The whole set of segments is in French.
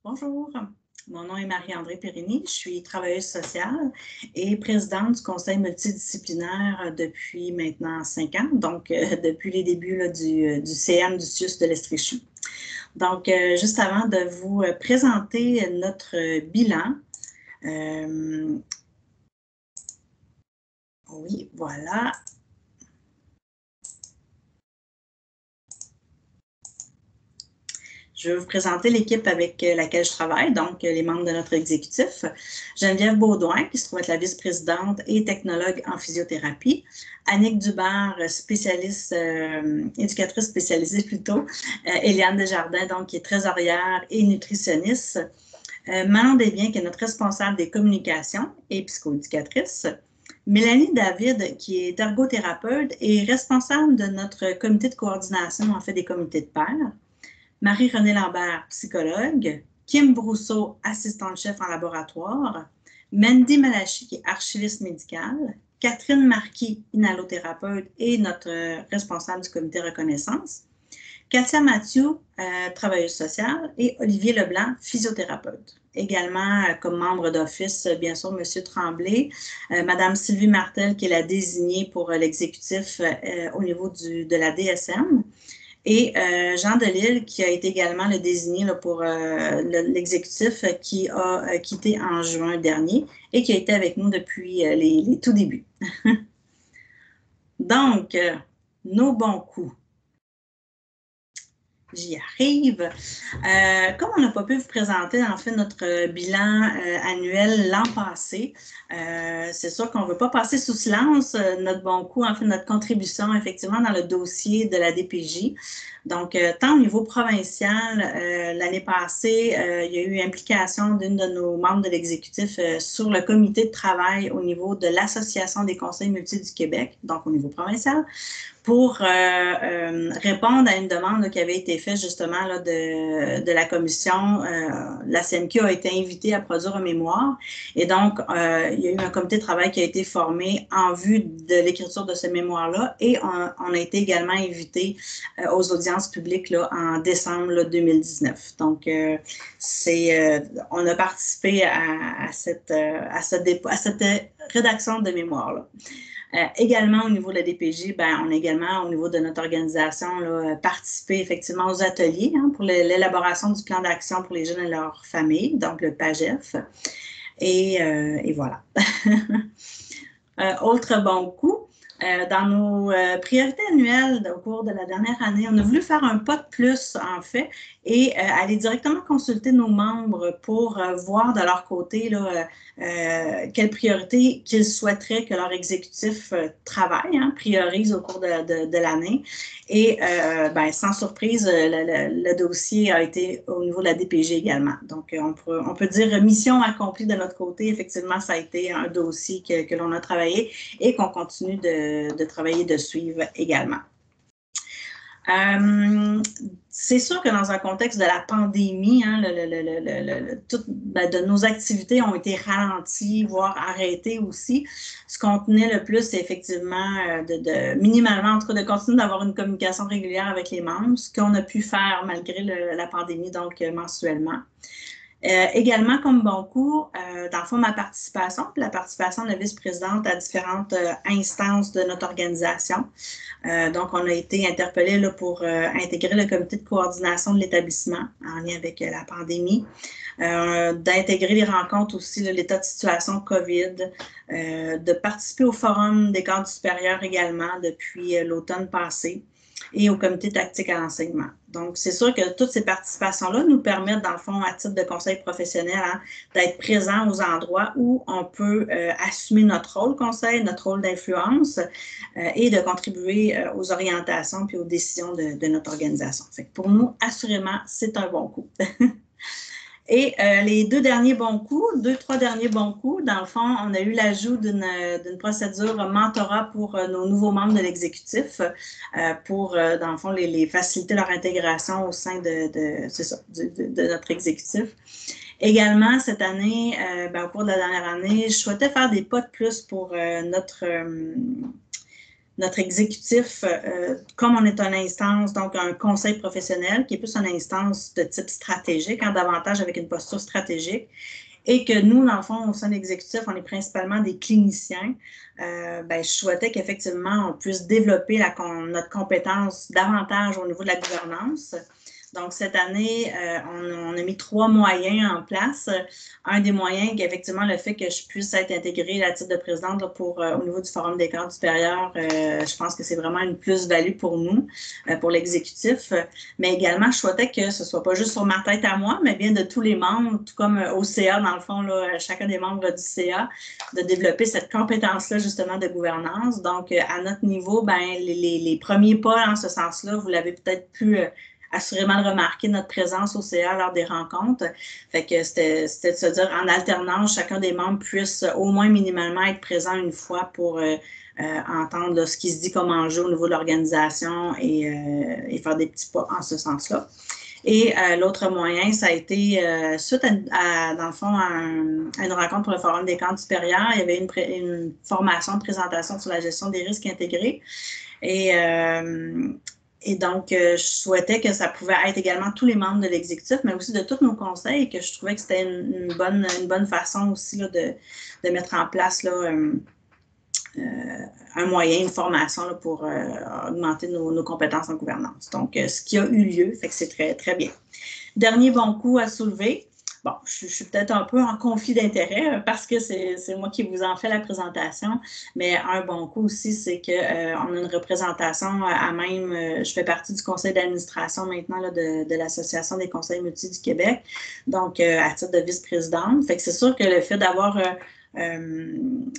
Bonjour, mon nom est Marie-Andrée Périni, je suis travailleuse sociale et présidente du conseil multidisciplinaire depuis maintenant 5 ans, donc depuis les débuts là, du CM du CIUS de l'Estréchou. Donc, juste avant de vous présenter notre bilan, oui, voilà. Je vais vous présenter l'équipe avec laquelle je travaille, donc les membres de notre exécutif. Geneviève Baudouin, qui se trouve être la vice-présidente et technologue en physiothérapie. Annick Dubert, spécialiste, éducatrice spécialisée plutôt. Eliane Desjardins, donc, qui est trésorière et nutritionniste. Manon Desbiens, qui est notre responsable des communications et psychoéducatrice. Mélanie David, qui est ergothérapeute et responsable de notre comité de coordination, en fait, des comités de pairs. Marie-Renée Lambert, psychologue. Kim Brousseau, assistante-chef en laboratoire. Mandy Malachi, qui est archiviste médicale. Catherine Marquis, inhalothérapeute et notre responsable du comité reconnaissance. Katia Mathieu, travailleuse sociale. Et Olivier Leblanc, physiothérapeute. Également, comme membre d'office, bien sûr, M. Tremblay, Mme Sylvie Martel, qui est la désignée pour l'exécutif au niveau de la DSM. Et Jean Delisle, qui a été également le désigné là, pour l'exécutif qui a quitté en juin dernier et qui a été avec nous depuis les tout débuts. Donc, nos bons coups. J'y arrive. Comme on n'a pas pu vous présenter en fait notre bilan annuel l'an passé, c'est sûr qu'on ne veut pas passer sous silence notre bon coup, en fait notre contribution effectivement dans le dossier de la DPJ. Donc, tant au niveau provincial, l'année passée, il y a eu implication d'une de nos membres de l'exécutif sur le comité de travail au niveau de l'Association des conseils multi du Québec, donc au niveau provincial, pour répondre à une demande là, qui avait été faite justement là, de la commission. La CMQ a été invitée à produire un mémoire et donc il y a eu un comité de travail qui a été formé en vue de l'écriture de ce mémoire-là et on a été également invité aux audiences publiques là, en décembre là, 2019. Donc, on a participé à cette rédaction de mémoire-là. Également, au niveau de la DPJ, ben, on a également, au niveau de notre organisation, là, participé effectivement aux ateliers pour l'élaboration du plan d'action pour les jeunes et leurs familles, donc le PAGEF. Et voilà. Autre bon coup, dans nos priorités annuelles au cours de la dernière année, on a voulu faire un pas de plus, en fait, et aller directement consulter nos membres pour voir de leur côté là, quelles priorités qu'ils souhaiteraient que leur exécutif travaille, priorise au cours de l'année. Et ben, sans surprise, le dossier a été au niveau de la DPG également. Donc, on peut dire mission accomplie de notre côté. Effectivement, ça a été un dossier que l'on a travaillé et qu'on continue de travailler, de suivre également. C'est sûr que dans un contexte de la pandémie, toutes de nos activités ont été ralenties, voire arrêtées aussi. Ce qu'on tenait le plus, c'est effectivement minimalement, en tout cas, de continuer d'avoir une communication régulière avec les membres, ce qu'on a pu faire malgré la pandémie, donc mensuellement. Également, comme bon coup, dans le fond, ma participation, puis la participation de la vice-présidente à différentes instances de notre organisation. Donc, on a été interpellés là, pour intégrer le comité de coordination de l'établissement en lien avec la pandémie, d'intégrer les rencontres aussi, l'état de situation COVID, de participer au forum des cadres supérieurs également depuis l'automne passé et au comité tactique à l'enseignement. Donc, c'est sûr que toutes ces participations-là nous permettent, dans le fond, à titre de conseil professionnel, d'être présents aux endroits où on peut assumer notre rôle conseil, notre rôle d'influence et de contribuer aux orientations puis aux décisions de notre organisation. Fait que pour nous, assurément, c'est un bon coup. Et les trois derniers bons coups, dans le fond, on a eu l'ajout d'une procédure mentorat pour nos nouveaux membres de l'exécutif pour, dans le fond, les faciliter leur intégration au sein de notre exécutif. Également, cette année, au cours de la dernière année, je souhaitais faire des pas de plus pour notre exécutif, comme on est une instance, donc un conseil professionnel, qui est plus une instance de type stratégique, hein, davantage avec une posture stratégique, et que nous, dans le fond, au sein de l'exécutif, on est principalement des cliniciens, je souhaitais qu'effectivement, on puisse développer notre compétence davantage au niveau de la gouvernance. Donc, cette année, on a mis 3 moyens en place. Un des moyens, effectivement, le fait que je puisse être intégrée à titre de présidente là, au niveau du Forum des cadres supérieurs, je pense que c'est vraiment une plus-value pour nous, pour l'exécutif. Mais également, je souhaitais que ce ne soit pas juste sur ma tête à moi, mais bien de tous les membres, tout comme au CA, dans le fond, là, chacun des membres du CA, de développer cette compétence-là, justement, de gouvernance. Donc, à notre niveau, les premiers pas en ce sens-là, vous l'avez peut-être pu assurément remarquer notre présence au CA lors des rencontres. Fait que c'était de se dire en alternance, chacun des membres puisse au moins minimalement être présent une fois pour entendre là, ce qui se dit comme enjeu au niveau de l'organisation et faire des petits pas en ce sens-là. Et l'autre moyen, ça a été suite dans le fond, à une rencontre pour le Forum des cadres supérieurs. Il y avait une formation, de présentation sur la gestion des risques intégrés. Et donc, je souhaitais que ça pouvait être également tous les membres de l'exécutif, mais aussi de tous nos conseils, que je trouvais que c'était une bonne façon aussi là, de mettre en place là, un moyen, une formation là, pour augmenter nos compétences en gouvernance. Donc, ce qui a eu lieu, fait que c'est très, très bien. Dernier bon coup à soulever. Bon, je suis peut-être un peu en conflit d'intérêts parce que c'est moi qui vous en fais la présentation, mais un bon coup aussi, c'est qu'on a une représentation à même, je fais partie du conseil d'administration maintenant là, de l'Association des conseils multi du Québec, donc à titre de vice-présidente. Fait que c'est sûr que le fait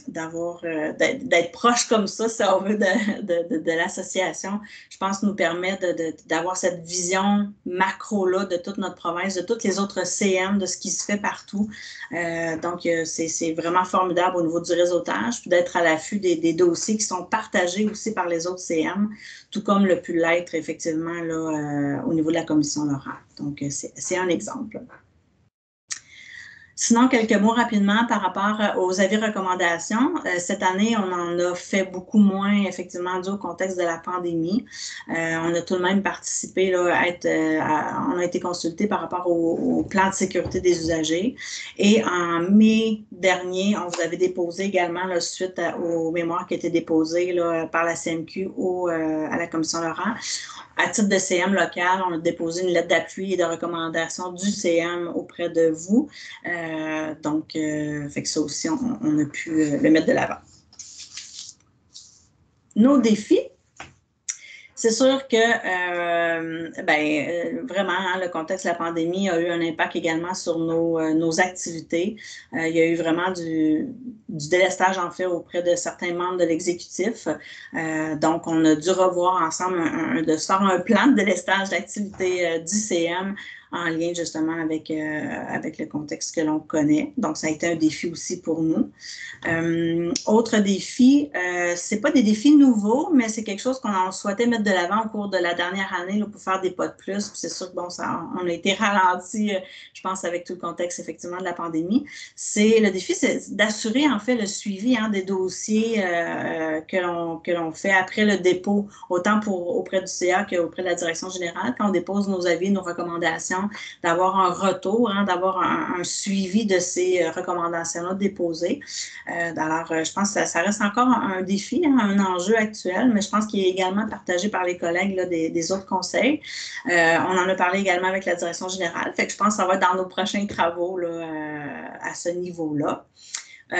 d'être proche comme ça, si on veut, de l'association, je pense nous permet d'avoir cette vision macro-là de toute notre province, de toutes les autres CM, de ce qui se fait partout. Donc, c'est vraiment formidable au niveau du réseautage, puis d'être à l'affût des dossiers qui sont partagés aussi par les autres CM, tout comme le pu l'être effectivement là, au niveau de la commission Laurent. Donc, c'est un exemple. Sinon, quelques mots rapidement par rapport aux avis recommandations. Cette année, on en a fait beaucoup moins, effectivement, dû au contexte de la pandémie. On a tout de même participé, là, on a été consulté par rapport au plan de sécurité des usagers. Et en mai dernier, on vous avait déposé également, là, suite aux mémoires qui étaient déposées là, par la CMQ à la Commission Laurent. À titre de CM local, on a déposé une lettre d'appui et de recommandation du CM auprès de vous. Donc, fait que ça aussi, on a pu le mettre de l'avant. Nos défis. C'est sûr que vraiment, hein, le contexte de la pandémie a eu un impact également sur nos activités. Il y a eu vraiment du délestage, en fait, auprès de certains membres de l'exécutif. Donc, on a dû revoir ensemble de se faire un plan de délestage d'activité du CM en lien justement avec le contexte que l'on connaît. Donc, ça a été un défi aussi pour nous. Autre défi, c'est pas des défis nouveaux, mais c'est quelque chose qu'on souhaitait mettre de l'avant au cours de la dernière année là, pour faire des pas de plus. Puis c'est sûr que bon, on a été ralenti, je pense, avec tout le contexte effectivement de la pandémie. Le défi, c'est d'assurer en fait le suivi des dossiers que l'on fait après le dépôt, autant auprès du CA qu'auprès de la direction générale. Quand on dépose nos avis, nos recommandations, d'avoir un retour, d'avoir un suivi de ces recommandations-là déposées. Alors, je pense que ça reste encore un défi, un enjeu actuel, mais je pense qu'il est également partagé par les collègues là, des autres conseils. On en a parlé également avec la direction générale. Fait que je pense que ça va être dans nos prochains travaux là, à ce niveau-là.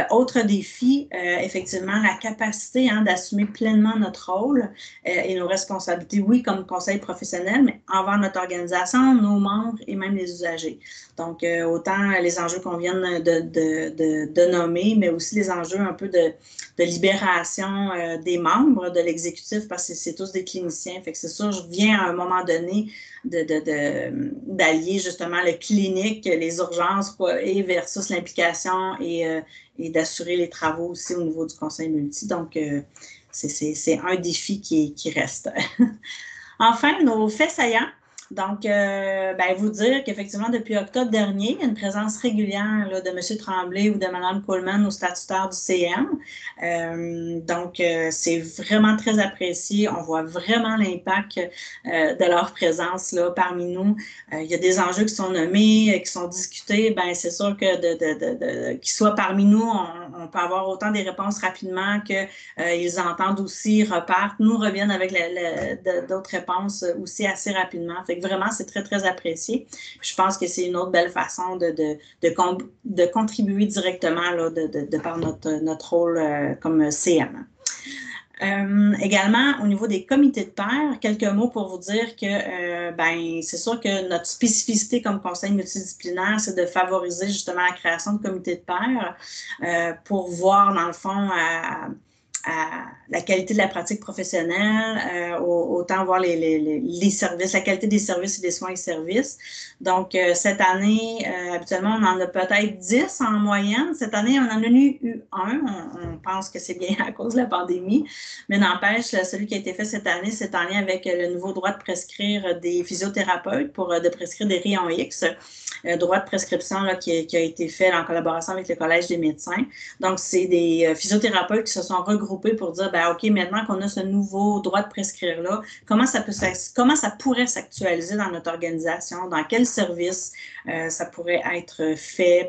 Autre défi, effectivement, la capacité d'assumer pleinement notre rôle et nos responsabilités, oui, comme conseil professionnel, mais envers notre organisation, nos membres et même les usagers. Donc, autant les enjeux qu'on vient de nommer, mais aussi les enjeux un peu de libération des membres de l'exécutif, parce que c'est tous des cliniciens. Fait que c'est sûr, je viens à un moment donné d'allier justement le clinique, les urgences et versus l'implication et d'assurer les travaux aussi au niveau du conseil multi. Donc, c'est un défi qui reste. Enfin, nos faits saillants. Donc, vous dire qu'effectivement, depuis octobre dernier, il y a une présence régulière là, de M. Tremblay ou de Mme Coleman au statutaire du CM. C'est vraiment très apprécié. On voit vraiment l'impact de leur présence là, parmi nous. Il y a des enjeux qui sont nommés, qui sont discutés. C'est sûr que qu'ils soient parmi nous, on peut avoir autant des réponses rapidement qu'ils entendent aussi, repartent, nous reviennent avec d'autres réponses aussi assez rapidement. Fait que vraiment, c'est très, très apprécié. Je pense que c'est une autre belle façon de contribuer directement là, de par notre rôle comme CM. Également, au niveau des comités de pairs, quelques mots pour vous dire que c'est sûr que notre spécificité comme conseil multidisciplinaire, c'est de favoriser justement la création de comités de pairs pour voir, dans le fond, à la qualité de la pratique professionnelle, autant voir les services, la qualité des services et des soins et services. Donc, cette année, habituellement, on en a peut-être 10 en moyenne. Cette année, on en a eu un. On pense que c'est bien à cause de la pandémie, mais n'empêche, celui qui a été fait cette année, c'est en lien avec le nouveau droit de prescrire des physiothérapeutes de prescrire des rayons X. Droit de prescription là, qui a été fait en collaboration avec le Collège des médecins. Donc, c'est des physiothérapeutes qui se sont regroupés pour dire, OK, maintenant qu'on a ce nouveau droit de prescrire-là, comment ça pourrait s'actualiser dans notre organisation, dans quel service ça pourrait être fait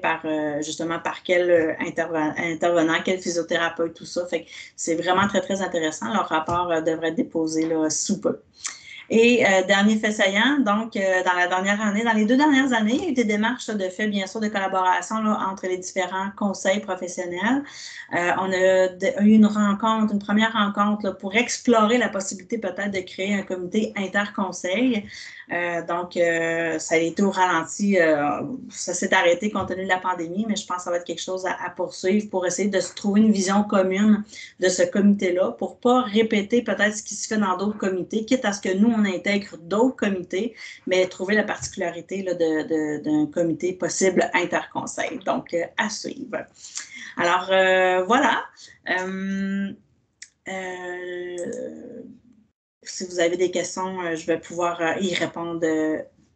justement par quel intervenant, quel physiothérapeute, tout ça. Fait que c'est vraiment très, très intéressant. Leur rapport devrait être déposé là, sous peu. Et dernier fait saillant, donc dans les 2 dernières années, il y a eu des démarches de fait, bien sûr, de collaboration là, entre les différents conseils professionnels. On a eu une première rencontre là, pour explorer la possibilité peut-être de créer un comité interconseil. Ça a été au ralenti, ça s'est arrêté compte tenu de la pandémie, mais je pense que ça va être quelque chose à poursuivre pour essayer de se trouver une vision commune de ce comité-là pour ne pas répéter peut-être ce qui se fait dans d'autres comités, quitte à ce que nous, on intègre d'autres comités, mais trouver la particularité là, d'un comité possible interconseil. Donc, à suivre. Alors, voilà. Si vous avez des questions, je vais pouvoir y répondre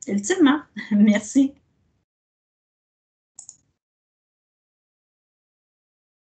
ultimement. Merci.